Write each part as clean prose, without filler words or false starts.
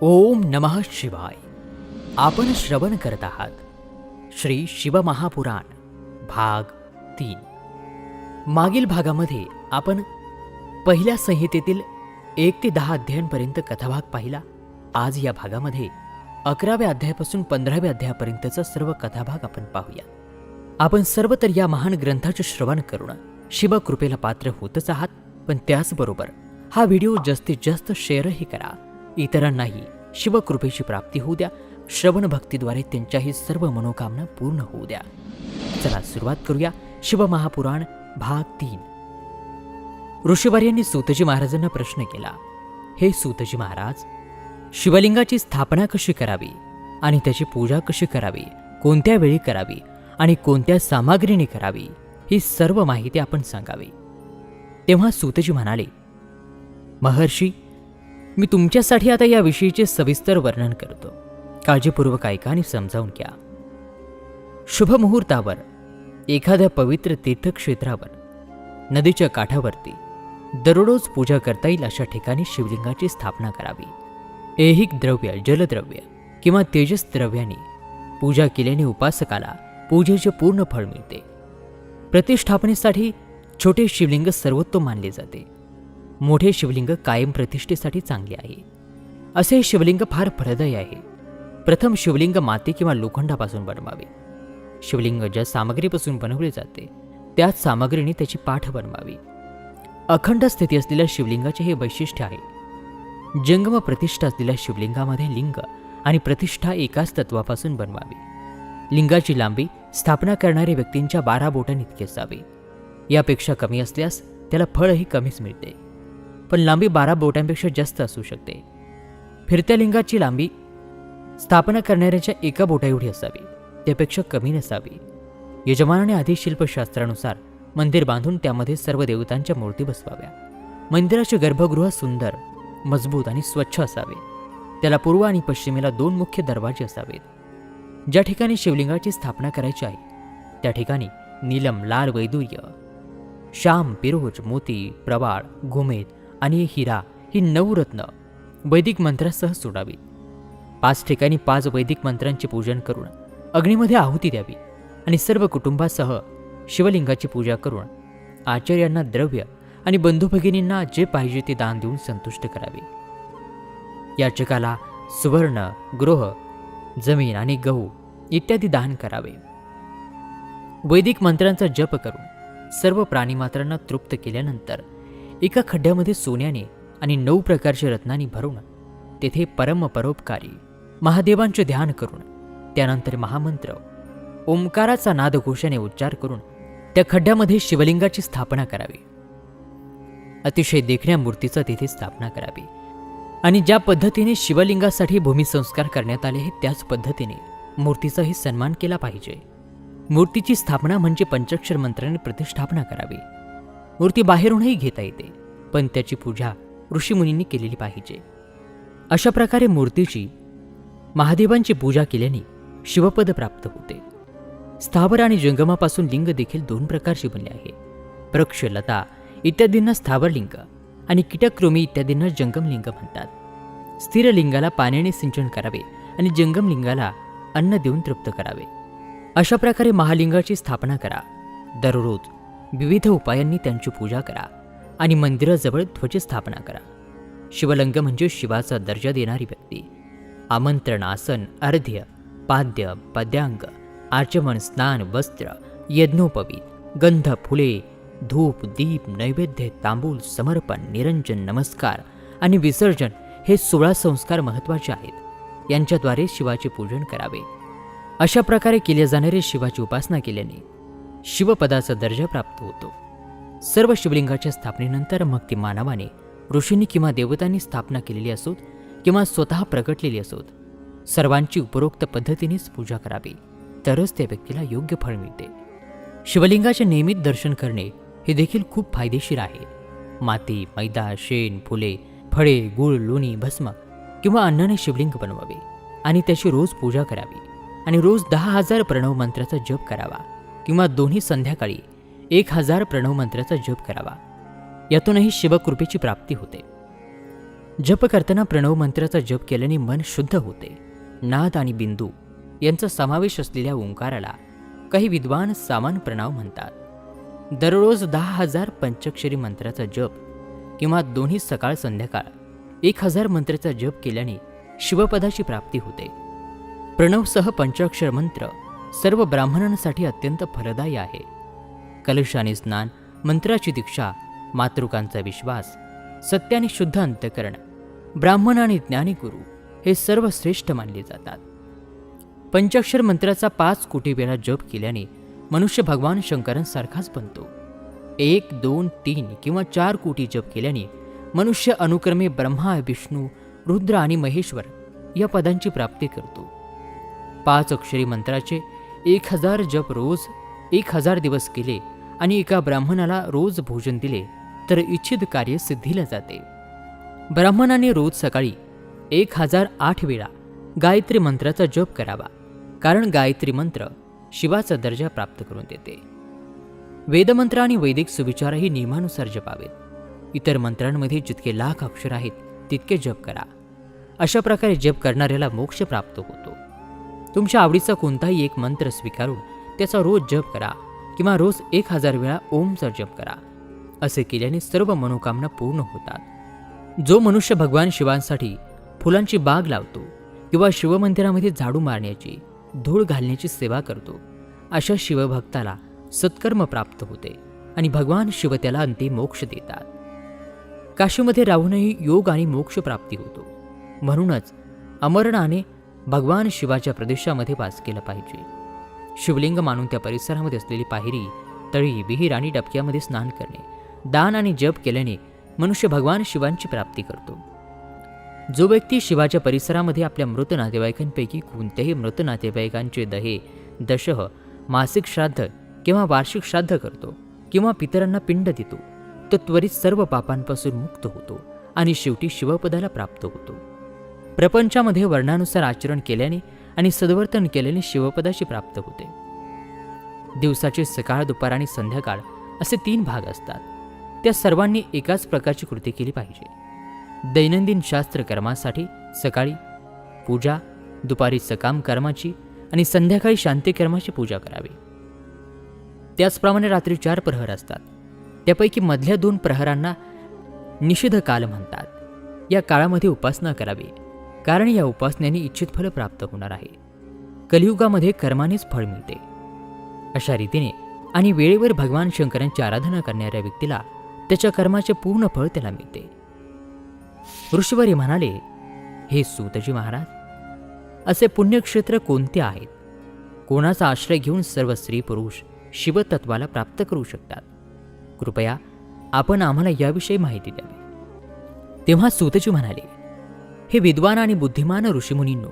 ओम नमः शिवाय. आपण श्रवण करत आहात श्री शिवमहापुराण भाग 3. मागील भागामध्ये आपण पहिल्या संहितेतील 1 ते 10 अध्यायांपर्यंत कथाभाग पाहिला. आज या भागामध्ये 11व्या अध्यायापासून 15व्या अध्यायापर्यंतचा सर्व कथाभाग आपण पाहूया. आपण सर्व तर या महान ग्रंथाचे श्रवण करून शिवकृपेला पात्र होतच आहात, पण त्याचबरोबर हा व्हिडिओ जास्तीत जास्त शेअरही करा. इतरांनाही शिवकृपेची प्राप्ती होऊ द्या. श्रवण भक्तीद्वारे त्यांच्याही सर्व मनोकामना पूर्ण होऊ द्या. चला सुरुवात करूया. शिवमहापुराण भाग 3. ऋषीवर्यांनी सूतजी महाराजांना प्रश्न केला, हे सूतजी महाराज, शिवलिंगाची स्थापना कशी करावी आणि त्याची पूजा कशी करावी, कोणत्या वेळी करावी आणि कोणत्या सामग्रीने करावी, ही सर्व माहिती आपण सांगावी. तेव्हा सूतजी म्हणाले, महर्षी, मी तुमच्यासाठी आता या विषयीचे सविस्तर वर्णन करतो. काळजीपूर्वक ऐका आणि समजावून घ्या. शुभ मुहूर्तावर एखाद्या पवित्र तीर्थक्षेत्रावर नदीच्या काठावरती दररोज पूजा करता येईल अशा ठिकाणी शिवलिंगाची स्थापना करावी. ऐहिक द्रव्य, जलद्रव्य किंवा तेजस द्रव्याने पूजा केल्याने उपासकाला पूजेचे पूर्ण फळ मिळते. प्रतिष्ठापनेसाठी छोटे शिवलिंग सर्वोत्तम मानले जाते. मोठे शिवलिंग कायम प्रतिष्ठेसाठी चांगले आहे. असे शिवलिंग फार फलदायी आहे. प्रथम शिवलिंग माती किंवा लोखंडापासून बनवावे. शिवलिंग ज्या सामग्रीपासून बनवले जाते त्याच सामग्रीने त्याची पाठ बनवावी. अखंड स्थिती असलेल्या शिवलिंगाचे हे वैशिष्ट्य आहे. जंगम प्रतिष्ठा असलेल्या शिवलिंगामध्ये लिंग आणि प्रतिष्ठा एकाच तत्वापासून बनवावी. लिंगाची लांबी स्थापना करणाऱ्या व्यक्तींच्या 12 बोटांइतकी असावी. यापेक्षा कमी असल्यास त्याला फळही कमीच मिळते, पण लांबी 12 बोटांपेक्षा जास्त असू शकते. फिरत्या लिंगाची लांबी स्थापना करणाऱ्याच्या एका बोटा एवढी असावी, त्यापेक्षा कमी नसावी. यजमानाने आधी शिल्पशास्त्रानुसार मंदिर बांधून त्यामध्ये सर्व देवतांच्या मूर्ती बसवाव्या. मंदिराचे गर्भगृह सुंदर, मजबूत आणि स्वच्छ असावे. त्याला पूर्व आणि पश्चिमेला 2 मुख्य दरवाजे असावेत. ज्या ठिकाणी शिवलिंगाची स्थापना करायची आहे त्या ठिकाणी नीलम, लाल वैदूर्य, श्याम, पिरोज, मोती, प्रवाळ, गोमेद आणि हिरा ही 9 रत्न वैदिक मंत्रासह सोडावी. 5 ठिकाणी 5 वैदिक मंत्रांचे पूजन करून अग्नीमध्ये आहुती द्यावी आणि सर्व कुटुंबासह शिवलिंगाची पूजा करून आचार्यांना द्रव्य आणि बंधू भगिनींना जे पाहिजे ते दान देऊन संतुष्ट करावे. याचकाला सुवर्ण, गृह, जमीन आणि गहू इत्यादी दान करावे. वैदिक मंत्रांचा जप करून सर्व प्राणीमात्रांना तृप्त केल्यानंतर एका खड्ड्यामध्ये सोन्याने आणि 9 प्रकारच्या रत्नांनी भरून तेथे परम परोपकारी महादेवांचे ध्यान करून त्यानंतर महामंत्र ओंकाराचा नादघोषाने उच्चार करून त्या खड्ड्यामध्ये शिवलिंगाची स्थापना करावी. अतिशय देखण्या मूर्तीचा तेथे स्थापना करावी आणि ज्या पद्धतीने शिवलिंगासाठी भूमिसंस्कार करण्यात आले आहेत त्याच पद्धतीने मूर्तीचाही सन्मान केला पाहिजे. मूर्तीची स्थापना म्हणजे पंचाक्षर मंत्राने प्रतिष्ठापना करावी. मूर्ती बाहेरूनही घेता येते, पण त्याची पूजा ऋषीमुनींनी केलेली पाहिजे. अशा प्रकारे मूर्तीची महादेवांची पूजा केल्याने शिवपद प्राप्त होते. स्थावर आणि जंगमापासून लिंग देखील 2 प्रकारचे बनले आहे. वृक्ष, लता इत्यादींना स्थावर लिंग आणि कीटककृमी इत्यादींना जंगम लिंग म्हणतात. स्थिर लिंगाला पाण्याने सिंचन करावे आणि जंगम लिंगाला अन्न देऊन तृप्त करावे. अशा प्रकारे महालिंगाची स्थापना करा. दररोज विविध उपायांनी त्यांची पूजा करा आणि मंदिराजवळ ध्वजस्थापना करा. शिवलिंग म्हणजे शिवाचा दर्जा देणारी व्यक्ती. आमंत्रण, आसन, अर्ध्य, पाद्य, पद्यांग, आचमन, स्नान, वस्त्र, यज्ञोपवीत, गंध, फुले, धूप, दीप, नैवेद्य, तांबूल, समर्पण, निरंजन, नमस्कार आणि विसर्जन हे 16 संस्कार महत्त्वाचे आहेत. यांच्याद्वारे शिवाचे पूजन करावे. अशा प्रकारे केल्या जाणाऱ्या शिवाची उपासना केल्याने शिवपदाचा दर्जा प्राप्त होतो. सर्व शिवलिंगाच्या स्थापनेनंतर मग ती मानवाने, ऋषींनी किंवा देवतांनी स्थापना केलेली असोत किंवा स्वतः प्रगटलेली असोत, सर्वांची उपरोक्त पद्धतीनेच पूजा करावी, तरच त्या व्यक्तीला योग्य फळ मिळते. शिवलिंगाचे नियमित दर्शन करणे हे देखील खूप फायदेशीर आहे. माती, मैदा, शेण, फुले, फळे, गूळ, लोणी, भस्म किंवा अन्नाने शिवलिंग बनवावे आणि त्याची रोज पूजा करावी आणि रोज 10,000 प्रणव मंत्राचा जप करावा किंवा दोन्ही संध्याकाळी 1000 प्रणव मंत्राचा जप करावा. यातूनही शिवकृपेची प्राप्ती होते. जप करताना प्रणव मंत्राचा जप केल्याने मन शुद्ध होते. नाद आणि बिंदू यांचा समावेश असलेल्या ओंकाराला काही विद्वान सामान प्रणव म्हणतात. दररोज 10,000 पंचाक्षरी मंत्राचा जप किंवा दोन्ही सकाळ संध्याकाळ 1,000 मंत्राचा जप केल्याने शिवपदाची प्राप्ती होते. प्रणवसह पंचाक्षर मंत्र सर्व ब्राह्मणांसाठी अत्यंत फलदायी आहे. कलशाने स्नान, मंत्राची दीक्षा, मातृकांचा विश्वास, सत्य आणि शुद्ध अंतःकरण, ब्राह्मण आणि ज्ञानी गुरु हे सर्व श्रेष्ठ मानले जातात. पंचाक्षर मंत्राचा 5 कोटी वेळा जप केल्याने मनुष्य भगवान शंकरांसारखाच बनतो. 1, 2, 3 किंवा 4 कोटी जप केल्याने मनुष्य अनुक्रमे ब्रह्मा, विष्णू, रुद्र आणि महेश्वर या पदांची प्राप्ती करतो. 5 अक्षरी मंत्राचे 1,000 जप रोज 1,000 दिवस केले आणि एका ब्राह्मणाला रोज भोजन दिले तर इच्छित कार्य सिद्धीला जाते. ब्राह्मणाने रोज सकाळी 1,008 वेळा गायत्री मंत्राचा जप करावा, कारण गायत्री मंत्र शिवाचा दर्जा प्राप्त करून देते. वेदमंत्र आणि वैदिक सुविचारही नियमानुसार जपावेत. इतर मंत्रांमध्ये जितके लाख अक्षर आहेत तितके जप करा. अशा प्रकारे जप करणाऱ्याला मोक्ष प्राप्त होतो. तुमच्या आवडीचा कोणताही एक मंत्र स्वीकारून त्याचा रोज जप करा किंवा रोज 1,000 वेळा ओमचा जप करा. असे केल्याने सर्व मनोकामना पूर्ण होतात. जो मनुष्य भगवान शिवांसाठी फुलांची बाग लावतो किंवा शिवमंदिरामध्ये झाडू मारण्याची, धूळ घालण्याची सेवा करतो, अशा शिवभक्ताला सत्कर्म प्राप्त होते आणि भगवान शिव त्याला अंतिम मोक्ष देतात. काशीमध्ये राहूनही योग आणि मोक्ष प्राप्ती होतो. म्हणूनच अमरणाने भगवान शिवाच्या प्रदेशामध्ये वास केला पाहिजे. शिवलिंग मानून त्या परिसरामध्ये असलेली पायरी, तळी, विहीर आणि डबक्यामध्ये स्नान करणे, दान आणि जप केल्याने मनुष्य भगवान शिवांची प्राप्ती करतो. जो व्यक्ती शिवाच्या परिसरामध्ये आपल्या मृत नातेवाईकांपैकी कोणत्याही मृत नातेवाईकांचे दहे, दशह, मासिक श्राद्ध किंवा वार्षिक श्राद्ध करतो किंवा पितरांना पिंड देतो, तो त्वरित सर्व पापांपासून मुक्त होतो आणि शेवटी शिवपदाला प्राप्त होतो. प्रपंचामध्ये वर्णानुसार आचरण केल्याने आणि सद्वर्तन केल्याने शिवपदाची प्राप्त होते. दिवसाचे सकाळ, दुपार आणि संध्याकाळ असे 3 भाग असतात. त्या सर्वांनी एकाच प्रकारची कृती केली पाहिजे. दैनंदिन शास्त्र कर्मासाठी सकाळी पूजा, दुपारी सकाम कर्माची आणि संध्याकाळी शांती कर्माची पूजा करावी. त्याचप्रमाणे रात्री 4 प्रहर असतात. त्यापैकी मधल्या 2 प्रहरांना निषिद्ध काल म्हणतात. या काळामध्ये उपासना करावी, कारण या उपासनेने इच्छित फल प्राप्त होणार आहे. कलियुगामध्ये कर्मानेच फळ मिळते. अशा रीतीने आणि वेळेवर भगवान शंकरांची आराधना करणाऱ्या व्यक्तीला त्याच्या कर्माचे पूर्ण फळ त्याला मिळते. ऋषीवरी म्हणाले, हे सूतजी महाराज, असे पुण्यक्षेत्र कोणते आहेत? कोणाचा आश्रय घेऊन सर्व स्त्री पुरुष शिवतत्वाला प्राप्त करू शकतात? कृपया आपण आम्हाला याविषयी माहिती द्यावी. तेव्हा सूतजी म्हणाले, हे विद्वान आणि बुद्धिमान ऋषीमुनींनो,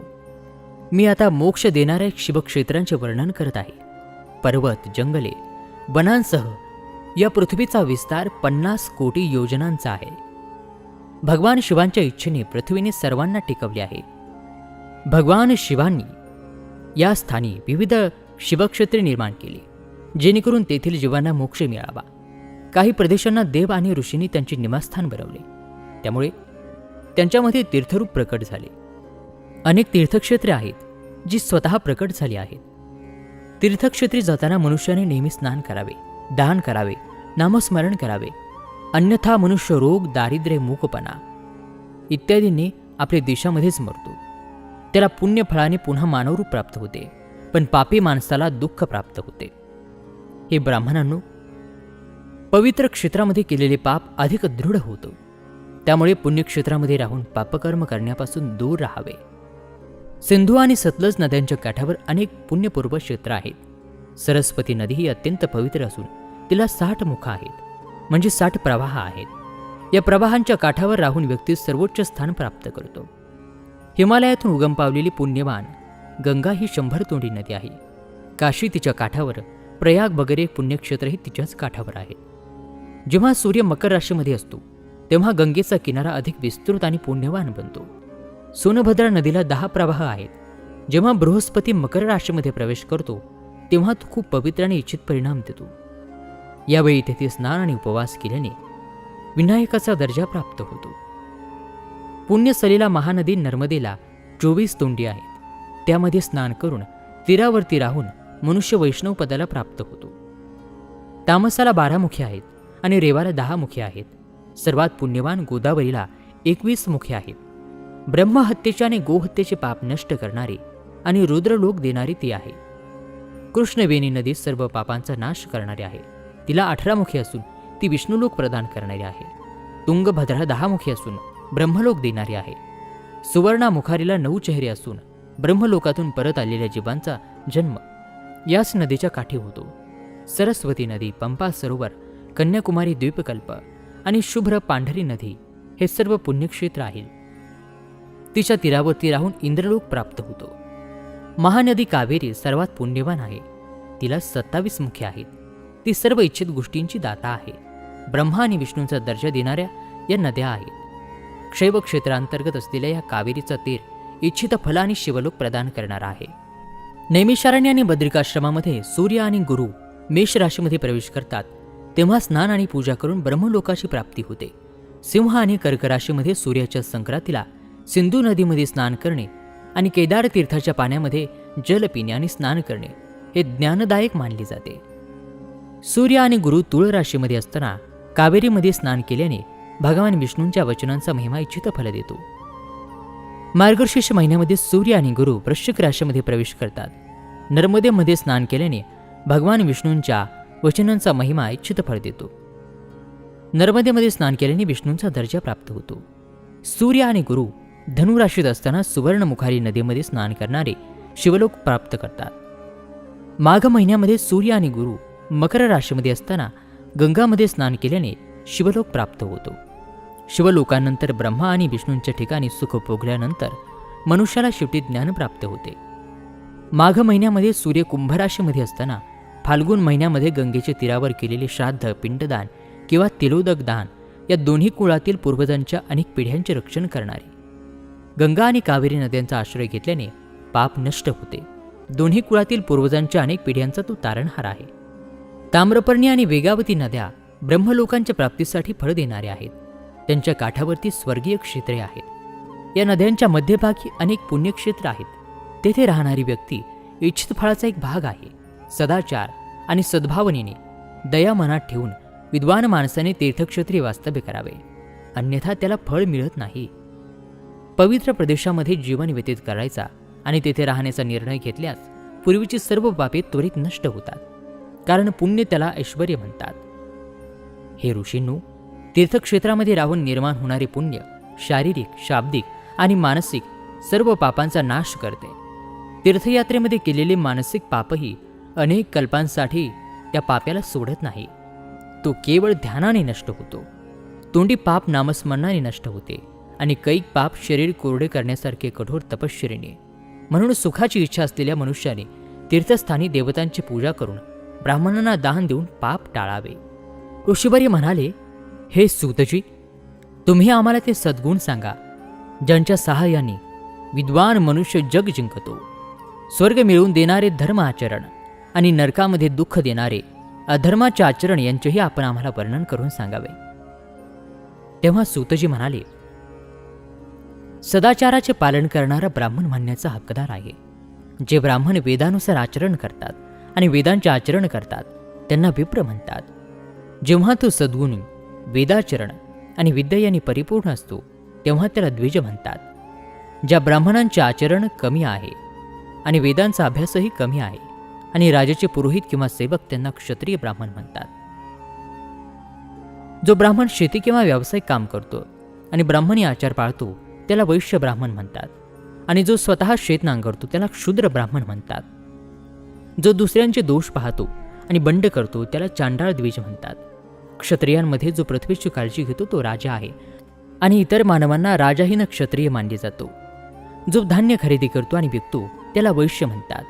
मी आता मोक्ष देणाऱ्या शिवक्षेत्रांचे वर्णन करत आहे. पर्वत, जंगले, वनांसह या पृथ्वीचा विस्तार 50 कोटी योजनांचा आहे. भगवान शिवांच्या इच्छेने पृथ्वीने सर्वांना टिकवले आहे. भगवान शिवांनी या स्थानी विविध शिवक्षेत्रे निर्माण केली, जेणेकरून तेथील जीवांना मोक्ष मिळावा. काही प्रदेशांना देव आणि ऋषींनी त्यांचे निवासस्थान बनवले, त्यामुळे त्यांच्यामध्ये तीर्थरूप प्रकट झाले. अनेक तीर्थक्षेत्रे आहेत जी स्वतः प्रकट झाली आहेत. तीर्थक्षेत्री जाताना मनुष्याने नेहमी स्नान करावे, दान करावे, नामस्मरण करावे, अन्यथा मनुष्य रोग, दारिद्र्य, मूकपणा इत्यादींनी आपल्या देशामध्येच मरतो. त्याला पुण्यफळाने पुन्हा मानवरूप प्राप्त होते, पण पापी माणसाला दुःख प्राप्त होते. हे ब्राह्मणांनो, पवित्र क्षेत्रामध्ये केलेले पाप अधिक दृढ होतो. त्यामुळे पुण्यक्षेत्रामध्ये राहून पापकर्म करण्यापासून दूर राहावे. सिंधू आणि सतलज नद्यांच्या काठावर अनेक पुण्यपूर्व क्षेत्र आहेत. सरस्वती नदी ही अत्यंत पवित्र असून तिला 60 मुखं आहेत, म्हणजे 60 प्रवाह आहेत. या प्रवाहांच्या काठावर राहून व्यक्ती सर्वोच्च स्थान प्राप्त करतो. हिमालयातून उगम पावलेली पुण्यवान गंगा ही 100 तोंडी नदी आहे. काशी तिच्या काठावर, प्रयाग वगैरे पुण्यक्षेत्रही तिच्याच काठावर आहे. जेव्हा सूर्य मकर राशीमध्ये असतो तेव्हा गंगेचा किनारा अधिक विस्तृत आणि पुण्यवान बनतो. सोनभद्रा नदीला 10 प्रवाह आहेत. जेव्हा बृहस्पती मकर राशीमध्ये प्रवेश करतो तेव्हा तो खूप पवित्र आणि इच्छित परिणाम देतो. यावेळी तेथे स्नान आणि उपवास केल्याने विनायकाचा दर्जा प्राप्त होतो. पुण्य सलीला महानदी नर्मदेला 24 तोंडी आहेत. त्यामध्ये स्नान करून तीरावरती राहून मनुष्य वैष्णव पदाला प्राप्त होतो. तामसाला 12 मुखे आहेत आणि रेवाला 10 मुखे आहेत. सर्वात पुण्यवान गोदावरीला 21 मुखे आहेत. ब्रह्महत्येचे आणि गोहत्येचे पाप नष्ट करणारे आणि रुद्रलोक देणारी ती आहे. कृष्णवेणी नदी सर्व पापांचा नाश करणारी आहे. तिला 18 मुखे असून ती विष्णुलोक प्रदान करणारी आहे. तुंगभद्रा 10 मुखे असून ब्रह्मलोक देणारी आहे. सुवर्णा मुखारीला 9 चेहरे असून ब्रह्मलोकातून परत आलेल्या जीवांचा जन्म याच नदीच्या काठी होतो. सरस्वती नदी, पंपा सरोवर, कन्याकुमारी द्वीपकल्प आणि शुभ्र पांढरी नदी हे सर्व पुण्यक्षेत्र आहेत. तिच्या तीरावरती राहून इंद्रलोक प्राप्त होतो. महानदी कावेरी सर्वात पुण्यवान आहे. तिला 27 मुखे आहेत. ती सर्व इच्छित गोष्टींची दाता आहे. ब्रह्मा आणि विष्णूंचा दर्जा देणाऱ्या या नद्या आहेत. क्षैव क्षेत्रांतर्गत असलेल्या या कावेरीचा तीर इच्छित फल आणि शिवलोक प्रदान करणारा आहे. नैमिषारण्य आणि बद्रिकाश्रमामध्ये सूर्य आणि गुरु मेष राशीमध्ये प्रवेश करतात तेव्हा स्नान आणि पूजा करून ब्रह्मलोकाची प्राप्ती होते. सिंह आणि कर्क राशीमध्ये सूर्याच्या संक्रांतीला सिंधू नदीमध्ये स्नान करणे आणि केदार तीर्थाच्या पाण्यामध्ये जल पिणे आणि स्नान करणे हे ज्ञानदायक मानले जाते. सूर्य आणि गुरु तुळ राशीमध्ये असताना कावेरीमध्ये स्नान केल्याने भगवान विष्णूंच्या वचनांचा महिमा इच्छित फल देतो. मार्गशीर्ष महिन्यामध्ये सूर्य आणि गुरु वृश्चिक राशीमध्ये प्रवेश करतात. नर्मदेमध्ये स्नान केल्याने भगवान विष्णूंच्या वचनांचा महिमा इच्छित फळ देतो. नर्मदेमध्ये स्नान केल्याने विष्णूंचा दर्जा प्राप्त होतो. सूर्य आणि गुरु धनुराशीत असताना सुवर्णमुखारी नदीमध्ये स्नान करणारे शिवलोक प्राप्त करतात. माघ महिन्यामध्ये सूर्य आणि गुरु मकर राशीमध्ये असताना गंगामध्ये स्नान केल्याने शिवलोक प्राप्त होतो. शिवलोकानंतर ब्रह्मा आणि विष्णूंच्या ठिकाणी सुख भोगल्यानंतर मनुष्याला शेवटी ज्ञान प्राप्त होते. माघ महिन्यामध्ये सूर्य कुंभ राशीमध्ये असताना फाल्गुन महिन्यामध्ये गंगेच्या तीरावर केलेले श्राद्ध, पिंडदान किंवा तिलोदक दान या दोन्ही कुळातील पूर्वजांच्या अनेक पिढ्यांचे रक्षण करणारे. गंगा आणि कावेरी नद्यांचा आश्रय घेतल्याने पाप नष्ट होते. दोन्ही कुळातील पूर्वजांच्या अनेक पिढ्यांचा तो तारणहार आहे. ताम्रपर्णी आणि वेगावती नद्या ब्रह्मलोकांच्या प्राप्तीसाठी फळ देणाऱ्या आहेत. त्यांच्या काठावरती स्वर्गीय क्षेत्रे आहेत. या नद्यांच्या मध्यभागी अनेक पुण्यक्षेत्र आहेत. तेथे राहणारी व्यक्ती इच्छित फळाचा एक भाग आहे. सदाचार आणि सद्भावनेने दया मनात ठेवून विद्वान माणसाने तीर्थक्षेत्री वास्तव्य करावे, अन्यथा त्याला फळ मिळत नाही. पवित्र प्रदेशामध्ये जीवन व्यतीत करायचा आणि तेथे राहण्याचा निर्णय घेतल्यास पूर्वीची सर्व पापे त्वरित नष्ट होतात, कारण पुण्य त्याला ऐश्वर्य म्हणतात. हे ऋषींनो, तीर्थक्षेत्रामध्ये राहून निर्माण होणारे पुण्य शारीरिक, शाब्दिक आणि मानसिक सर्व पापांचा नाश करते. तीर्थयात्रेमध्ये केलेले मानसिक पापही अनेक कल्पांसाठी त्या पाप्याला सोडत नाही. तो केवळ ध्यानाने नष्ट होतो. तोंडी पाप नामस्मरणाने नष्ट होते आणि कैक पाप शरीर कोरडे करण्यासारखे कठोर तपश्चर्येने. म्हणून सुखाची इच्छा असलेल्या मनुष्याने तीर्थस्थानी देवतांची पूजा करून ब्राह्मणांना दान देऊन पाप टाळावे. ऋषीवर्य म्हणाले, हे सूतजी, तुम्ही आम्हाला ते सद्गुण सांगा ज्यांच्या सहाय्याने विद्वान मनुष्य जग जिंकतो. स्वर्ग मिळवून देणारे धर्म आचरण आणि नरकामध्ये दुःख देणारे अधर्माचे आचरण यांचेही आपण आम्हाला वर्णन करून सांगावे. तेव्हा सूतजी म्हणाले, सदाचाराचे पालन करणारा ब्राह्मण म्हणण्याचा हक्कदार आहे. जे ब्राह्मण वेदानुसार आचरण करतात आणि वेदांचे आचरण करतात त्यांना विप्र म्हणतात. जेव्हा तो सद्गुणी, वेदाचरण आणि विद्या यांनी परिपूर्ण असतो तेव्हा त्याला द्विज म्हणतात. ज्या ब्राह्मणांचे आचरण कमी आहे आणि वेदांचा अभ्यासही कमी आहे आणि राजाचे पुरोहित किंवा सेवक त्यांना क्षत्रिय ब्राह्मण म्हणतात. जो ब्राह्मण शेती किंवा व्यावसायिक काम करतो आणि ब्राह्मणी आचार पाळतो त्याला वैश्य ब्राह्मण म्हणतात आणि जो स्वतः शेत नांगरतो त्याला क्षुद्र ब्राह्मण म्हणतात. जो दुसऱ्यांचे दोष पाहतो आणि बंड करतो त्याला चांडाळ द्विज म्हणतात. क्षत्रियांमध्ये जो पृथ्वीची काळजी घेतो तो राजा आहे आणि इतर मानवांना राजाहीन क्षत्रिय मानले जातो. जो धान्य खरेदी करतो आणि विकतो त्याला वैश्य म्हणतात.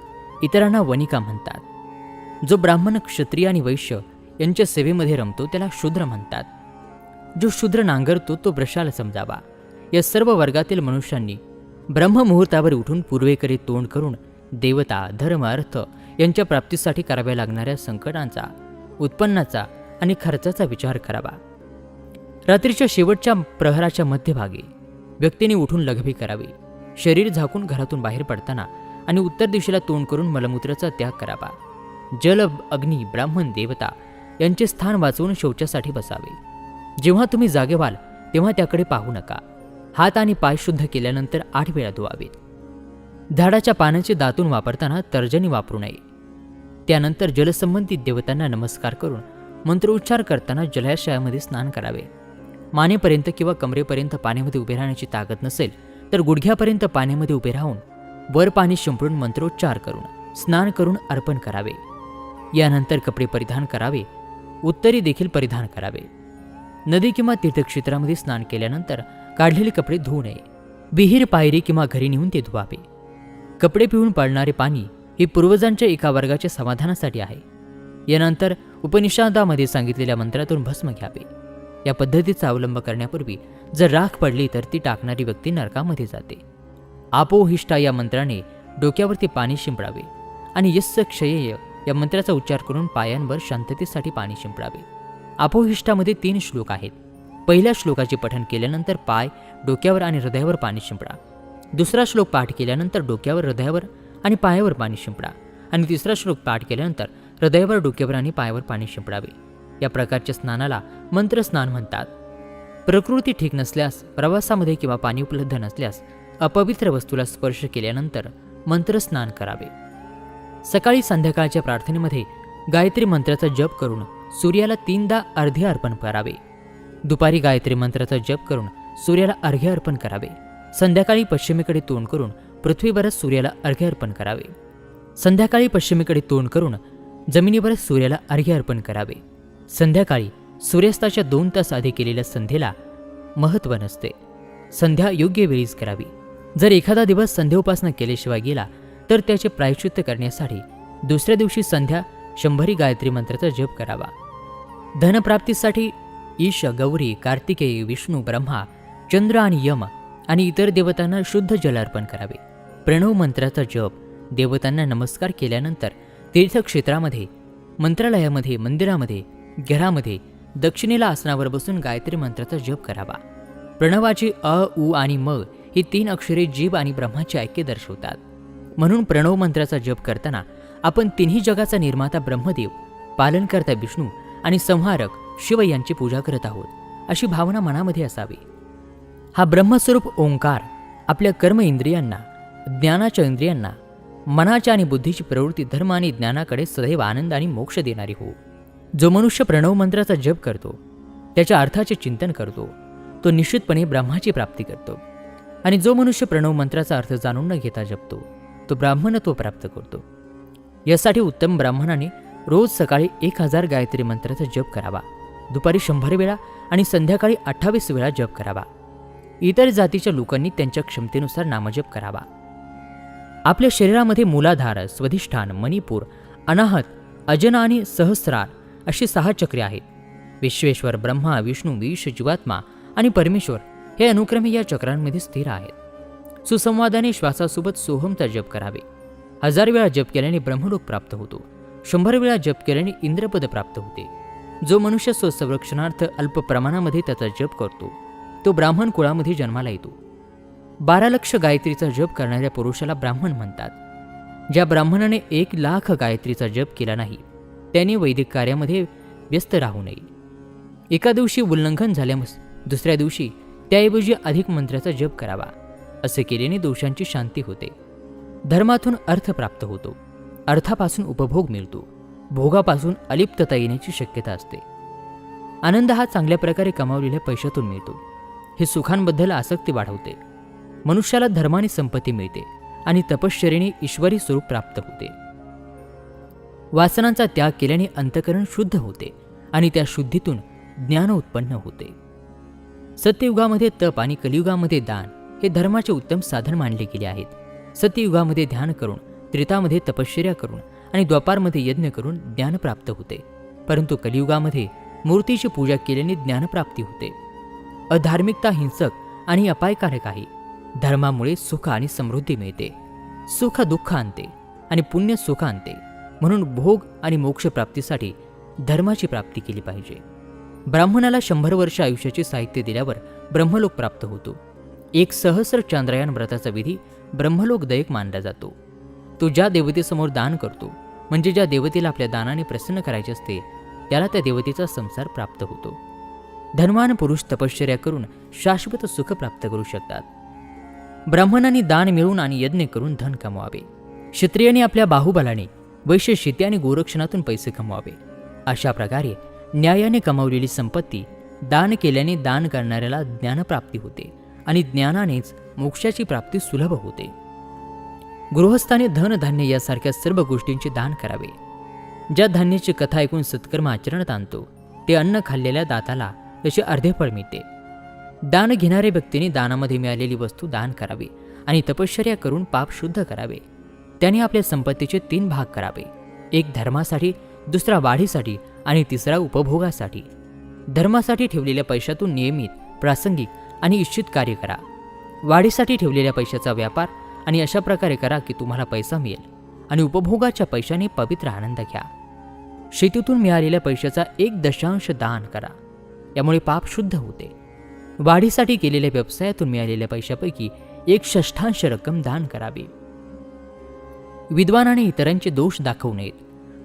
इतरांना वनिका म्हणतात. जो ब्राह्मण, क्षत्रिय आणि वैश्य यांच्या सेवेमध्ये रमतो त्याला शूद्र म्हणतात. जो शूद्र नांगरतो तो वृषाला समजावा. या सर्व वर्गातील मनुष्यांनी ब्रह्ममुहूर्तावर उठून पूर्वेकडे तोंड करून देवता, धर्म, अर्थ यांच्या प्राप्तीसाठी कराव्या लागणाऱ्या संकटांचा, उत्पन्नाचा आणि खर्चाचा विचार करावा. रात्रीच्या शेवटच्या प्रहराच्या मध्यभागी व्यक्तीने उठून लघवी करावी, शरीर झाकून घरातून बाहेर पडताना आणि उत्तर दिशेला तोंड करून मलमूत्राचा त्याग करावा. जल, अग्नी, ब्राह्मण, देवता यांचे स्थान वाचवून शौचासाठी बसावे. जेव्हा तुम्ही जागे व्हाल तेव्हा त्याकडे पाहू नका. हात आणि पाय शुद्ध केल्यानंतर 8 वेळा धुवावेत. झाडाच्या पानाचे दातून वापरताना तर्जनी वापरू नये. त्यानंतर जलसंबंधित देवतांना नमस्कार करून मंत्रोच्चार करताना जलाशयामध्ये स्नान करावे. मानेपर्यंत किंवा कमरेपर्यंत पाण्यामध्ये उभे राहण्याची ताकद नसेल तर गुडघ्यापर्यंत पाण्यामध्ये उभे राहून वर पाणी शिंपडून मंत्रोच्चार करून स्नान करून अर्पण करावे. यानंतर कपडे परिधान करावे. उत्तरी देखील परिधान करावे. नदी किंवा तीर्थक्षेत्रामध्ये स्नान केल्यानंतर काढलेले कपडे धुवू नये. विहीर, पायरी किंवा घरी नेऊन ते धुवावे. कपडे पिळून पाळणारे पाणी हे पूर्वजांच्या एका वर्गाच्या समाधानासाठी आहे. यानंतर उपनिषदामध्ये सांगितलेल्या मंत्रातून भस्म घ्यावे. या पद्धतीचा अवलंब करण्यापूर्वी जर राख पडली तर ती टाकणारी व्यक्ती नरकामध्ये जाते. आपोहिष्टा या मंत्राने डोक्यावरती पाणी शिंपडावे आणि यस्य क्षयेय या मंत्राचा उच्चार करून पायांवर शांततेसाठी पाणी शिंपडावे. आपोहिष्टामध्ये 3 श्लोक आहेत. पहिल्या श्लोकाचे पठण केल्यानंतर पाय, डोक्यावर आणि हृदयावर पाणी शिंपडा. दुसरा श्लोक पाठ केल्यानंतर डोक्यावर, हृदयावर आणि पायावर पाणी शिंपडा आणि तिसरा श्लोक पाठ केल्यानंतर हृदयावर, डोक्यावर आणि पायावर पाणी शिंपडावे. या प्रकारच्या स्नानाला मंत्रस्नान म्हणतात. प्रकृती ठीक नसल्यास, प्रवासामध्ये किंवा पाणी उपलब्ध नसल्यास अपवित्र वस्तूला स्पर्श केल्यानंतर मंत्रस्नान करावे. सकाळी संध्याकाळच्या प्रार्थनेमध्ये गायत्री मंत्राचा जप करून सूर्याला 3दा अर्घ्य अर्पण करावे. दुपारी गायत्री मंत्राचा जप करून सूर्याला अर्घ्य अर्पण करावे. संध्याकाळी पश्चिमेकडे तोंड करून पृथ्वीवरच सूर्याला अर्घ्य अर्पण करावे. संध्याकाळी पश्चिमेकडे तोंड करून जमिनीवरच सूर्याला अर्घ्य अर्पण करावे. संध्याकाळी सूर्यास्ताच्या 2 तास आधी केलेल्या संध्येला महत्त्व नसते. संध्या योग्य वेळीच करावी. जर एखादा दिवस संध्या उपासना केल्याशिवाय गेला तर त्याचे प्रायश्चित्त करण्यासाठी दुसऱ्या दिवशी संध्या 100 गायत्री मंत्राचा जप करावा. धनप्राप्तीसाठी ईश, गौरी, कार्तिकेय, विष्णू, ब्रह्मा, चंद्र आणि यम आणि इतर देवतांना शुद्ध जल अर्पण करावे. प्रणव मंत्राचा जप, देवतांना नमस्कार केल्यानंतर तीर्थक्षेत्रामध्ये, मंत्रालयामध्ये, मंदिरामध्ये, घरामध्ये दक्षिणेला आसनावर बसून गायत्री मंत्राचा जप करावा. प्रणवाची अ, उ आणि म ही 3 अक्षरे जीव आणि ब्रह्माचे ऐक्य दर्शवतात. म्हणून प्रणव मंत्राचा जप करताना आपण 3ही जगाचा निर्माता ब्रह्मदेव, पालनकर्ता विष्णू आणि संहारक शिव यांची पूजा करत आहोत अशी भावना मनामध्ये असावी. हा ब्रह्मस्वरूप ओंकार आपल्या कर्म इंद्रियांना, ज्ञानाच्या इंद्रियांना, मनाच्या आणि बुद्धीची प्रवृत्ती धर्म आणि ज्ञानाकडे सदैव आनंद आणि मोक्ष देणारी हो. जो मनुष्य प्रणव मंत्राचा जप करतो, त्याच्या अर्थाचे चिंतन करतो, तो निश्चितपणे ब्रह्माची प्राप्ती करतो. आणि जो मनुष्य प्रणव मंत्राचा अर्थ जाणून न घेता जपतो, तो ब्राह्मणत्व प्राप्त करतो. यासाठी उत्तम ब्राह्मणाने रोज सकाळी 1000 गायत्री मंत्राचा जप करावा. दुपारी 100 वेळा आणि संध्याकाळी 28 वेळा जप करावा. इतर जातीच्या लोकांनी त्यांच्या क्षमतेनुसार नामजप करावा. आपल्या शरीरामध्ये मूलाधार, स्वधिष्ठान, मणिपूर, अनाहत, अजना आणि सहस्रार अशी 6 चक्रे आहेत. विश्वेश्वर, ब्रह्मा, विष्णू, ईश, जीवात्मा आणि परमेश्वर हे अनुक्रमे या चक्रांमध्ये स्थिर आहेत. सुसंवादाने श्वासासोबत सोहमचा जप करावे. 1000 वेळा जप केल्याने ब्रह्मलोक प्राप्त होतो. 100 वेळा जप केल्याने इंद्रपद प्राप्त होते. जो मनुष्य स्वसंरक्षणार्थ अल्प प्रमाणामध्ये त्याचा जप करतो, तो ब्राह्मण कुळामध्ये जन्माला येतो. 12 लक्ष गायत्रीचा जप करणाऱ्या पुरुषाला ब्राह्मण म्हणतात. ज्या ब्राह्मणाने 1,00,000 गायत्रीचा जप केला नाही, त्याने वैदिक कार्यामध्ये व्यस्त राहू नये. एका दिवशी उल्लंघन झाल्यास दुसऱ्या दिवशी त्याऐवजी अधिक मंत्राचा जप करावा. असे केल्याने दोषांची शांती होते. धर्मातून अर्थ प्राप्त होतो. अर्थापासून उपभोग मिळतो. भोगापासून अलिप्तता येण्याची शक्यता असते. आनंद हा चांगल्या प्रकारे कमावलेल्या पैशातून मिळतो. हे सुखांबद्दल आसक्ती वाढवते. मनुष्याला धर्माने संपत्ती मिळते आणि तपश्चर्येने ईश्वरी स्वरूप प्राप्त होते. वासनांचा त्याग केल्याने अंतःकरण शुद्ध होते आणि त्या शुद्धीतून ज्ञान उत्पन्न होते. सत्ययुगामध्ये तप आणि कलियुगामध्ये दान हे धर्माचे उत्तम साधन मानले गेले आहेत. सत्ययुगामध्ये ध्यान करून, त्रेतामध्ये तपश्चर्या करून आणि द्वापारमध्ये यज्ञ करून ज्ञान प्राप्त होते. परंतु कलियुगामध्ये मूर्तीची पूजा केल्याने ज्ञानप्राप्ती होते. अधार्मिकता हिंसक आणि अपायकारक आहे. धर्मामुळे सुख आणि समृद्धी मिळते. सुख दुःख आणते आणि पुण्य सुख आणते. म्हणून भोग आणि मोक्ष प्राप्तीसाठी धर्माची प्राप्ती केली पाहिजे. ब्राह्मणाला 100 वर्ष आयुष्याचे साहित्य दिल्यावर ब्रह्मलोक प्राप्त होतो. एक सहस्र चांद्रयान व्रताचा विधी ब्रह्मलोकदायक मानला जातो. तो ज्या देवतेसमोर दान करतो, म्हणजे ज्या देवतेला आपल्या दानाने प्रसन्न करायचे असते, त्याला त्या देवतेचा संसार प्राप्त होतो. धनवान पुरुष तपश्चर्या करून शाश्वत सुख प्राप्त करू शकतात. ब्राह्मणांनी दान मिळवून आणि यज्ञ करून धन कमवावे. क्षत्रियांनी आपल्या बाहुबलाने, वैश्य शेती आणि गोरक्षणातून पैसे कमवावे. अशा प्रकारे न्यायाने कमावलेली संपत्ती दान केल्याने दान करणाऱ्याला ज्ञानप्राप्ती होते आणि ज्ञानानेच मोक्षाची प्राप्ती सुलभ होते. गृहस्थाने धन धान्य यासारख्या सर्व गोष्टींचे दान करावे. ज्या धान्याची कथा ऐकून सत्कर्म आचरणात आणतो, ते अन्न खाल्लेल्या दाताला त्याचे अर्धे फळ मिळते. दान घेणाऱ्या व्यक्तीने दानामध्ये मिळालेली वस्तू दान करावी आणि तपश्चर्या करून पाप शुद्ध करावे. त्याने आपल्या संपत्तीचे 3 भाग करावे. एक धर्मासाठी, दुसरा वाढीसाठी आणि तिसरा उपभोगासाठी. धर्मासाठी ठेवलेल्या पैशातून नियमित, प्रासंगिक आणि इच्छित कार्य करा. वाढीसाठी ठेवलेल्या पैशाचा व्यापार आणि अशा प्रकारे करा की तुम्हाला पैसा मिळेल, आणि उपभोगाच्या पैशाने पवित्र आनंद घ्या. शेतीतून मिळालेल्या पैशाचा 1/10 दान करा, यामुळे पाप शुद्ध होते. वाढीसाठी केलेल्या व्यवसायातून मिळालेल्या पैशापैकी 1/6 रक्कम दान करावी. विद्वानाने इतरांचे दोष दाखवू नयेत.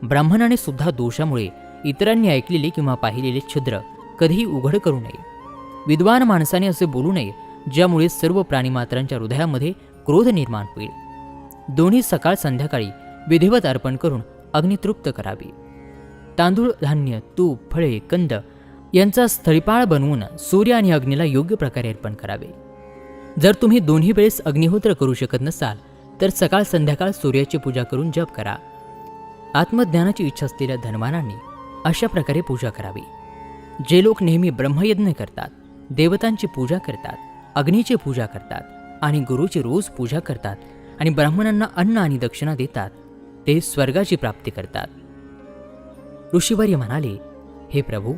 ब्राह्मणाने सुद्धा दोषामुळे इतरांनी ऐकलेले किंवा पाहिलेले छिद्र कधीही उघड करू नये. विद्वान माणसाने असे बोलू नये ज्यामुळे सर्व प्राणीमात्रांच्या हृदयामध्ये क्रोध निर्माण होईल. दोन्ही सकाळ संध्याकाळी विधिवत अर्पण करून अग्नितृप्त करावी. तांदूळ, धान्य, तूप, फळे, कंद यांचा स्थळीपाळ बनवून सूर्य आणि अग्नीला योग्य प्रकारे अर्पण करावे. जर तुम्ही दोन्ही वेळेस अग्निहोत्र करू शकत नसाल तर सकाळ संध्याकाळ सूर्याची पूजा करून जप करा. आत्मज्ञानाची इच्छा असलेल्या धनवानांनी अशा प्रकारे पूजा करावी. जे लोक नेहमी ब्रह्मयज्ञ करतात, देवतांची पूजा करतात, अग्नीची पूजा करतात आणि गुरुची रोज पूजा करतात आणि ब्राह्मणांना अन्न आणि दक्षिणा देतात, ते स्वर्गाची प्राप्ती करतात. ऋषीवर्य म्हणाले, हे प्रभू,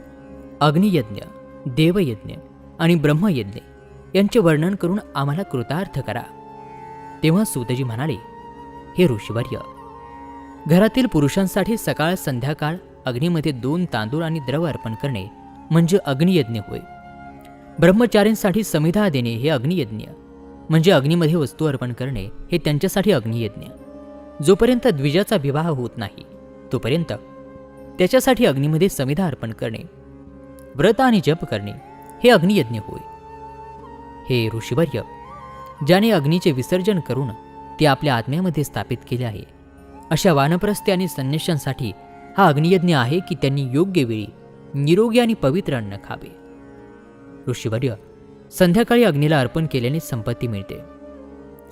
अग्नियज्ञ, देवयज्ञ आणि ब्रह्मयज्ञ यांचे वर्णन करून आम्हाला कृतार्थ करा. तेव्हा सूतजी म्हणाले, हे ऋषीवर्य, घरातील पुरुषांसाठी सकाळ संध्याकाळ अग्नीमध्ये 2 तांदूळ आणि द्रव अर्पण करणे म्हणजे अग्नियज्ञ होय. ब्रह्मचारींसाठी समिधा देणे हे अग्नियज्ञ म्हणजे अग्नीमध्ये वस्तू अर्पण करणे हे त्यांच्यासाठी अग्नियज्ञ. जोपर्यंत द्विजाचा विवाह होत नाही तोपर्यंत त्याच्यासाठी अग्नीमध्ये समिधा अर्पण करणे, व्रत आणि जप करणे हे अग्नियज्ञ होय. हे ऋषीवर्य, ज्याने अग्नीचे विसर्जन करून ते आपल्या आत्म्यामध्ये स्थापित केले आहे, अशा वानप्रस्थी आणि संन्याशांसाठी हा अग्नियज्ञ आहे की त्यांनी योग्य वेळी निरोगी आणि पवित्र अन्न खावे. ऋषीवर्य, संध्याकाळी अग्नीला अर्पण केल्याने संपत्ती मिळते.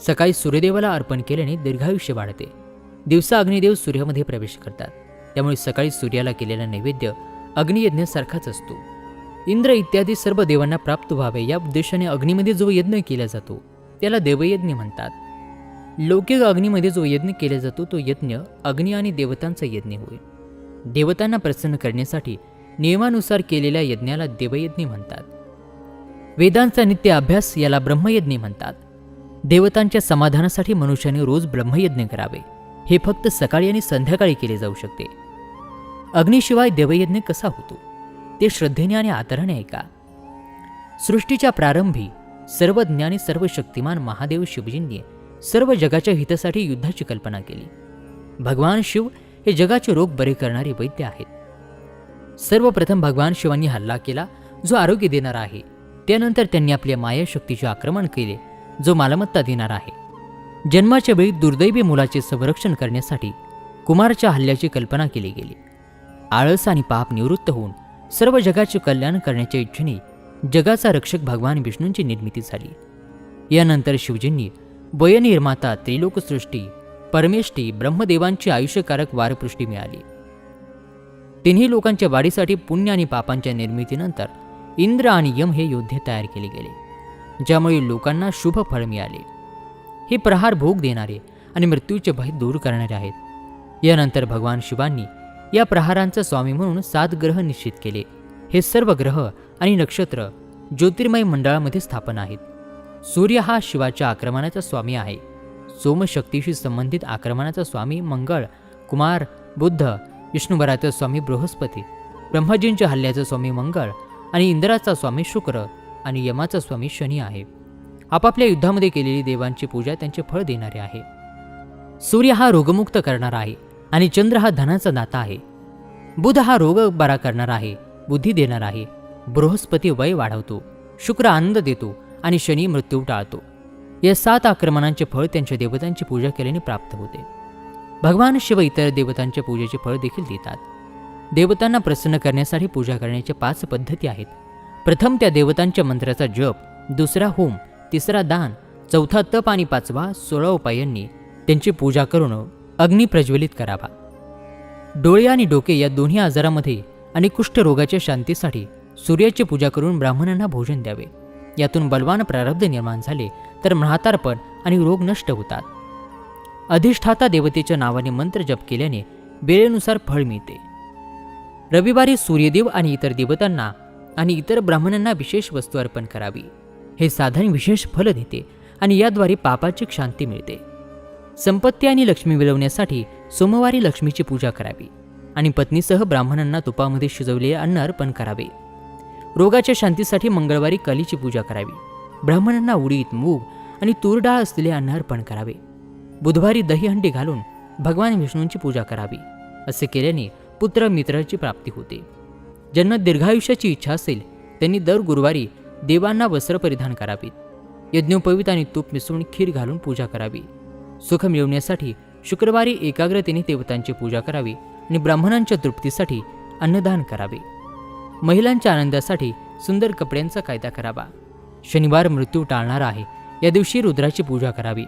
सकाळी सूर्यदेवाला अर्पण केल्याने दीर्घायुष्य वाढते. दिवसा अग्निदेव सूर्यामध्ये प्रवेश करतात, त्यामुळे सकाळी सूर्याला केलेला नैवेद्य अग्नियज्ञासारखाच असतो. इंद्र इत्यादी सर्व देवांना प्राप्त व्हावे या उद्देशाने अग्नीमध्ये जो यज्ञ केला जातो त्याला देवयज्ञ म्हणतात. लौकिक अग्नीमध्ये जो यज्ञ केला जातो तो यज्ञ अग्नी आणि देवतांचा यज्ञ होय. देवतांना प्रसन्न करण्यासाठी नियमानुसार केलेल्या यज्ञाला देवयज्ञ म्हणतात. वेदांचा नित्य अभ्यास याला ब्रह्मयज्ञ म्हणतात. देवतांच्या समाधानासाठी मनुष्याने रोज ब्रह्मयज्ञ करावे. हे फक्त सकाळी आणि संध्याकाळी केले जाऊ शकते. अग्नीशिवाय देवयज्ञ कसा होतो ते श्रद्धेने आणि आदराने ऐका. सृष्टीच्या प्रारंभी सर्वज्ञ आणि सर्व शक्तिमान महादेव शिवजींनी सर्व जगाच्या हितासाठी युद्धाची कल्पना केली. भगवान शिव हे जगाचे रोग बरे करणारे वैद्य आहेत. सर्वप्रथम भगवान शिवांनी हल्ला केला जो आरोग्य देणारा आहे. त्यानंतर त्यांनी आपल्या मायाशक्तीचे आक्रमण केले जो मालमत्ता देणारा आहे. जन्माच्या वेळी दुर्दैवी मुलाचे संरक्षण करण्यासाठी कुमारच्या हल्ल्याची कल्पना केली गेली. आळस आणि पाप निवृत्त होऊन सर्व जगाचे कल्याण करण्याच्या इच्छेने जगाचा रक्षक भगवान विष्णूंची निर्मिती झाली. यानंतर शिवजींनी वयनिर्माता, त्रिलोकसृष्टी, परमेष्ठी, ब्रह्मदेवांची आयुष्यकारक वारपृष्टी मिळाली. तिन्ही लोकांच्या वाढीसाठी पुण्य आणि पापांच्या निर्मितीनंतर इंद्र आणि यम हे योद्धे तयार केले गेले, ज्यामुळे लोकांना शुभ फळ मिळाले. हे प्रहार भोग देणारे आणि मृत्यूचे भय दूर करणारे आहेत. यानंतर भगवान शिवांनी या प्रहारांचा स्वामी म्हणून 7 ग्रह निश्चित केले. हे सर्व ग्रह आणि नक्षत्र ज्योतिर्मय मंडळामध्ये स्थापन आहेत. सूर्य हा शिवाच्या आक्रमणाचा स्वामी आहे. सोमशक्तीशी संबंधित आक्रमणाचा स्वामी मंगळ, कुमार, बुद्ध, विष्णुवराचा स्वामी बृहस्पती, ब्रह्माजींच्या हल्ल्याचा स्वामी मंगळ आणि इंद्राचा स्वामी शुक्र आणि यमाचा स्वामी शनी आहे. आपापल्या युद्धामध्ये केलेली देवांची पूजा त्यांचे फळ देणारे आहे. सूर्य हा रोगमुक्त करणारा आहे आणि चंद्र हा धनाचा दाता आहे. बुध हा रोग बरा करणारा आहे, बुद्धी देणारा आहे. बृहस्पती वय वाढवतो, शुक्र आनंद देतो आणि शनी मृत्यू टाळतो. या 7 आक्रमणांचे फळ त्यांच्या देवतांची पूजा केल्याने प्राप्त होते. भगवान शिव इतर देवतांच्या पूजेचे फळ देखील देतात. देवतांना प्रसन्न करण्यासाठी पूजा करण्याच्या 5 पद्धती आहेत. प्रथम त्या देवतांच्या मंत्राचा जप, दुसरा होम, तिसरा दान, चौथा तप आणि 5वा 16 उपायांनी त्यांची पूजा करून अग्नी प्रज्वलित करावा. डोळे आणि डोके या दोन्ही आजारामध्ये आणि कुष्ठरोगाच्या शांतीसाठी सूर्याची पूजा करून ब्राह्मणांना भोजन द्यावे. यातून बलवान प्रारब्ध निर्माण झाले तर म्हातारपण आणि रोग नष्ट होतात. अधिष्ठाता देवतेच्या नावाने मंत्र जप केल्याने वेळेनुसार फळ मिळते. रविवारी सूर्यदेव आणि इतर देवतांना आणि इतर ब्राह्मणांना विशेष वस्तू अर्पण करावी. हे साधन विशेष फल देते आणि याद्वारे पापाची शांती मिळते. संपत्ती आणि लक्ष्मी मिळवण्यासाठी सोमवारी लक्ष्मीची पूजा करावी आणि पत्नीसह ब्राह्मणांना तुपामध्ये शिजवलेले अन्न अर्पण करावे. रोगाच्या शांतीसाठी मंगळवारी कालीची पूजा करावी. ब्राह्मणांना उडीद, मूग आणि तूर डाळ असलेले अन्न अर्पण करावे. बुधवारी दहीहंडी घालून भगवान विष्णूंची पूजा करावी. असे केल्याने पुत्र मित्राची प्राप्ती होते. ज्यांना दीर्घायुष्याची इच्छा असेल त्यांनी दर गुरुवारी देवांना वस्त्र परिधान करावीत. यज्ञोपवीत आणि तूप मिसळून खीर घालून पूजा करावी. सुख मिळवण्यासाठी शुक्रवारी एकाग्रतेने देवतांची पूजा करावी आणि ब्राह्मणांच्या तृप्तीसाठी अन्नदान करावे. महिलांच्या आनंदासाठी सुंदर कपड्यांचा कायदा करावा. शनिवार मृत्यू टाळणारा आहे, या दिवशी रुद्राची पूजा करावी.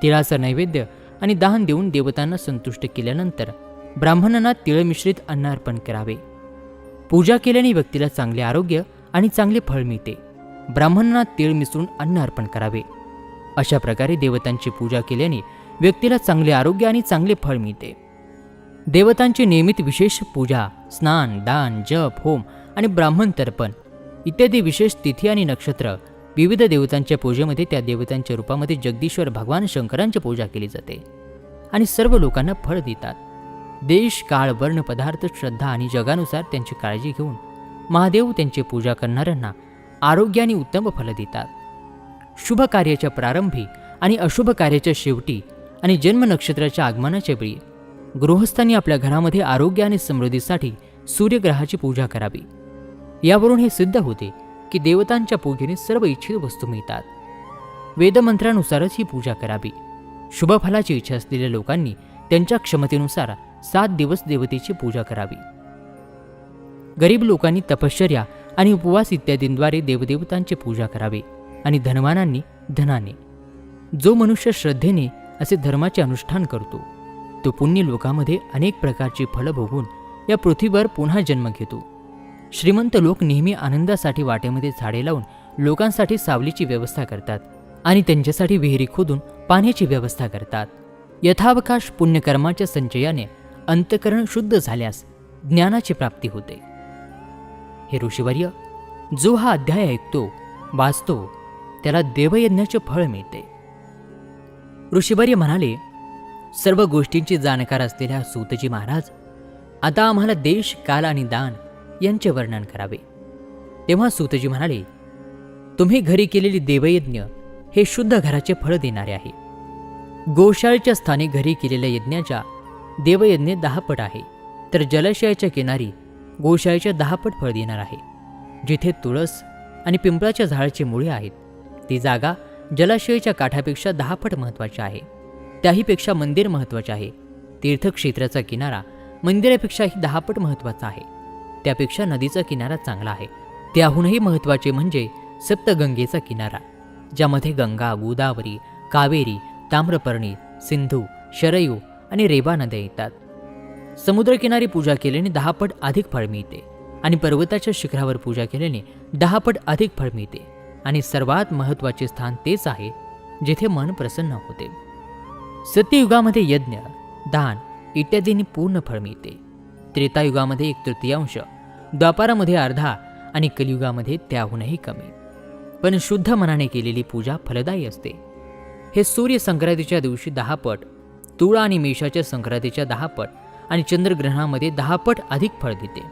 तिळाचं नैवेद्य आणि दान देऊन देवतांना संतुष्ट केल्यानंतर ब्राह्मणांना तिळ मिश्रित अन्न अर्पण करावे. पूजा केल्याने व्यक्तीला चांगले आरोग्य आणि चांगले फळ मिळते. ब्राह्मणांना तीळ मिसळून अन्न अर्पण करावे. अशा प्रकारे देवतांची पूजा केल्याने व्यक्तीला चांगले आरोग्य आणि चांगले फळ मिळते. देवतांची नियमित विशेष पूजा, स्नान, दान, जप, होम आणि ब्राह्मण तर्पण इत्यादी विशेष तिथी आणि नक्षत्र विविध देवतांच्या पूजेमध्ये त्या देवतांच्या रूपामध्ये जगदीश्वर भगवान शंकरांची पूजा केली जाते आणि सर्व लोकांना फळ देतात. देश, काळ, वर्ण, पदार्थ, श्रद्धा आणि जगानुसार त्यांची काळजी घेऊन महादेव त्यांची पूजा करणाऱ्यांना आरोग्य आणि उत्तम फल देतात. शुभ कार्याच्या प्रारंभी आणि अशुभ कार्याच्या शेवटी आणि जन्म नक्षत्राच्या आगमनाच्या वेळी गृहस्थांनी आपल्या घरामध्ये आरोग्य आणि समृद्धीसाठी सूर्यग्रहाची पूजा करावी. यावरून हे सिद्ध होते की देवतांच्या पूजेने सर्व इच्छित वस्तू मिळतात. वेदमंत्रानुसारच ही पूजा करावी. शुभ फलाची इच्छा असलेल्या लोकांनी त्यांच्या क्षमतेनुसार 7 दिवस देवतेची पूजा करावी. गरीब लोकांनी तपश्चर्या आणि उपवास इत्यादींद्वारे देवदेवतांची पूजा करावी आणि धनवानांनी धनाने. जो मनुष्य श्रद्धेने असे धर्माचे अनुष्ठान करतो तो पुण्य लोकामध्ये अनेक प्रकारची फळं भोगून या पृथ्वीवर पुन्हा जन्म घेतो. श्रीमंत लोक नेहमी आनंदासाठी वाटेमध्ये झाडे लावून लोकांसाठी सावलीची व्यवस्था करतात आणि त्यांच्यासाठी विहिरी खोदून पाण्याची व्यवस्था करतात. यथावकाश पुण्यकर्माच्या संचयाने अंतःकरण शुद्ध झाल्यास ज्ञानाची प्राप्ती होते. हे ऋषीवर्य, जो हा अध्याय ऐकतो, वाचतो, त्याला देवयज्ञाचे फळ मिळते. ऋषीवर्य म्हणाले, सर्व गोष्टींची जाणकार असलेल्या सूतजी महाराज, आता आम्हाला देश, काल आणि दान यांचे वर्णन करावे. तेव्हा सूतजी म्हणाले, तुम्ही घरी केलेली देवयज्ञ हे शुद्ध घराचे फळ देणारे आहे. गोशाळेच्या स्थानी घरी केलेल्या यज्ञाच्या देवयज्ञ 10 पट आहे, तर जलाशयाच्या किनारी गोशाळेच्या 10 पट फळ देणार आहे. जिथे तुळस आणि पिंपळाच्या झाडाची मुळे आहेत ती जागा जलाशयाच्या काठापेक्षा 10 पट महत्त्वाची आहे. त्याहीपेक्षा मंदिर महत्त्वाचे आहे. तीर्थक्षेत्राचा किनारा मंदिरापेक्षाही 10 पट महत्त्वाचा आहे. त्यापेक्षा नदीचा किनारा चांगला आहे. त्याहूनही महत्त्वाचे म्हणजे सप्तगंगेचा किनारा, ज्यामध्ये गंगा, गोदावरी, कावेरी, ताम्रपर्णी, सिंधू, शरयू आणि रेवा नद्या येतात. समुद्रकिनारी पूजा केल्याने 10 पट अधिक फळ मिळते आणि पर्वताच्या शिखरावर पूजा केल्याने 10 पट अधिक फळ मिळते. आणि सर्वात महत्त्वाचे स्थान तेच आहे जिथे मन प्रसन्न होते. सत्ययुगामध्ये यज्ञ, दान इत्यादींनी पूर्ण फळ मिळते. त्रेतायुगामध्ये 1/3, द्वापारामध्ये अर्धा आणि कलियुगामध्ये त्याहूनही कमी. पण शुद्ध मनाने केलेली पूजा फलदायी असते. हे सूर्य संक्रांतीच्या दिवशी 10 पट, तुळा आणि मेषाच्या संक्रांतीच्या 10 पट आणि चंद्रग्रहणामध्ये 10 पट अधिक फळ देते.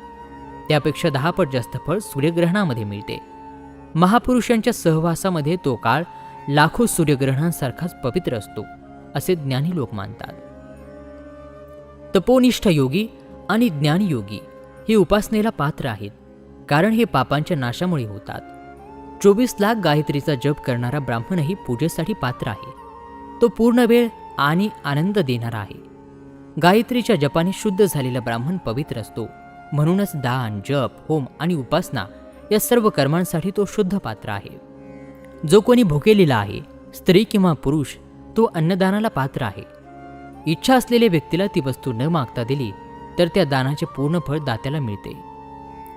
त्यापेक्षा 10 पट जास्त फळ सूर्यग्रहणामध्ये मिळते. महापुरुषांच्या सहवासामध्ये तो काळ लाखो सूर्यग्रहणांसारखाच पवित्र असतो असे ज्ञानी लोक मानतात. तपोनिष्ठ योगी आणि ज्ञानी योगी हे उपासनेला पात्र आहेत, कारण हे पापांच्या नाशामुळे होतात. 24 लाख गायत्रीचा जप करणारा ब्राह्मणही पूजेसाठी पात्र आहे. तो पूर्ण वेळ आणि आनंद देणारा आहे. गायत्रीच्या जपाने शुद्ध झालेला ब्राह्मण पवित्र असतो. म्हणूनच दान, जप, होम आणि उपासना या सर्व कर्मांसाठी तो शुद्ध पात्र आहे. जो कोणी भुकेलेला आहे, स्त्री किंवा पुरुष, तो अन्नदानाला पात्र आहे. इच्छा असलेल्या व्यक्तीला ती वस्तू न मागता दिली तर त्या दानाचे पूर्ण फळ दात्याला मिळते.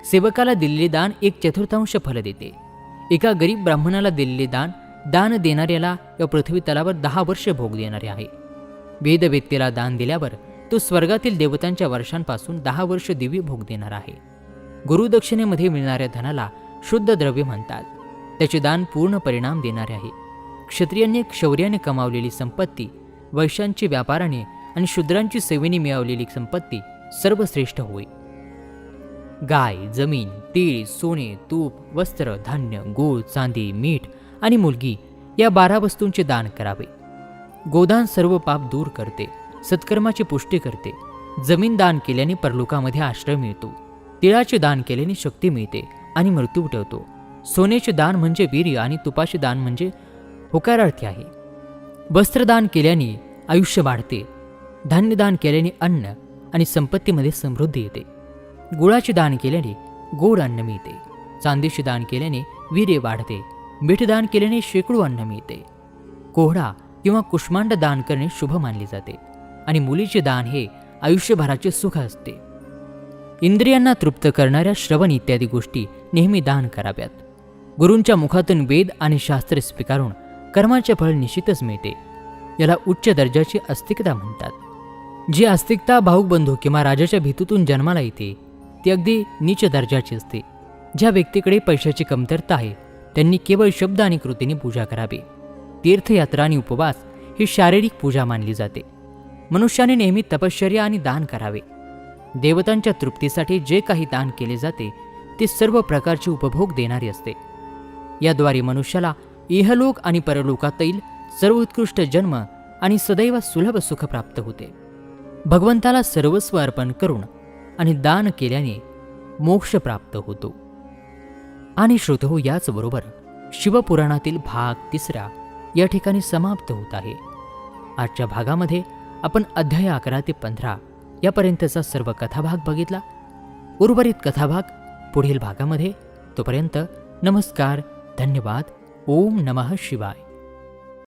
सेवकाला दिलेले दान 1/4 फल देते. एका गरीब ब्राह्मणाला दिलेले दान देणाऱ्याला या पृथ्वी तलावर 10 वर्ष भोग देणारे आहे. वेद व्यक्तीला दान दिल्यावर तो स्वर्गातील देवतांच्या वर्षांपासून 10 वर्ष दिव्य भोग देणार आहे. गुरुदक्षिणेमध्ये मिळणाऱ्या धनाला शुद्ध द्रव्य म्हणतात. त्याचे दान पूर्ण परिणाम देणारे आहे. क्षत्रियांनी शौर्याने कमावलेली संपत्ती, वैश्यांची व्यापाराने आणि शूद्रांची सेवेने मिळवलेली संपत्ती सर्वश्रेष्ठ होय. गाय, जमीन, तीळ, सोने, तूप, वस्त्र, धान्य, गूळ, चांदी, मीठ आणि मुलगी या 12 वस्तूंचे दान करावे. गोदान सर्व पाप दूर करते, सत्कर्माची पुष्टी करते. जमीन दान केल्याने परलोकामध्ये आश्रय मिळतो. तिळाचे दान केल्याने शक्ती मिळते आणि मृत्यू उठवतो. सोन्याचे दान म्हणजे वीर्य आणि तुपाचे दान म्हणजे होकारार्थी आहे. वस्त्रदान केल्याने आयुष्य वाढते. धान्यदान केल्याने अन्न आणि संपत्तीमध्ये समृद्धी येते. गुळाचे दान केल्याने गोड अन्न मिळते. चांदीचे दान केल्याने वीर्य वाढते. मीठदान केल्याने शेकडो अन्न मिळते. कोहडा किंवा कुष्मांड दान करणे शुभ मानले जाते आणि मुलीचे दान हे आयुष्यभराचे सुख असते. इंद्रियांना तृप्त करणाऱ्या श्रवण इत्यादी गोष्टी नेहमी दान कराव्यात. गुरूंच्या मुखातून वेद आणि शास्त्र स्वीकारून कर्माचे फळ निश्चितच मिळते. याला उच्च दर्जाची आस्तिकता म्हणतात. जी आस्तिकता भाऊबंधू किंवा राजाच्या भीतीतून जन्माला येते ती अगदी नीच दर्जाची असते. ज्या व्यक्तीकडे पैशाची कमतरता आहे त्यांनी केवळ शब्द आणि कृतीने पूजा करावी. तीर्थयात्रा आणि उपवास ही शारीरिक पूजा मानली जाते. मनुष्याने नेहमी तपश्चर्या आणि दान करावे. देवतांच्या तृप्तीसाठी जे काही दान केले जाते ते सर्व प्रकारचे उपभोग देणारे असते. याद्वारे मनुष्याला इहलोक आणि परलोकातील सर्वोत्कृष्ट जन्म आणि सदैव सुलभ सुख प्राप्त होते. भगवंताला सर्वस्व अर्पण करून आणि दान केल्याने मोक्ष प्राप्त होतो. आणि श्रोतो, याचबरोबर शिवपुराणातील भाग 3 या ठिकाणी समाप्त होत आहे. आजच्या भागामध्ये आपण अध्याय 11 ते 15 यापर्यंतचा सर्व कथाभाग बघितला. उर्वरित कथाभाग पुढील भागामध्ये. तोपर्यंत नमस्कार, धन्यवाद. ओम नमः शिवाय.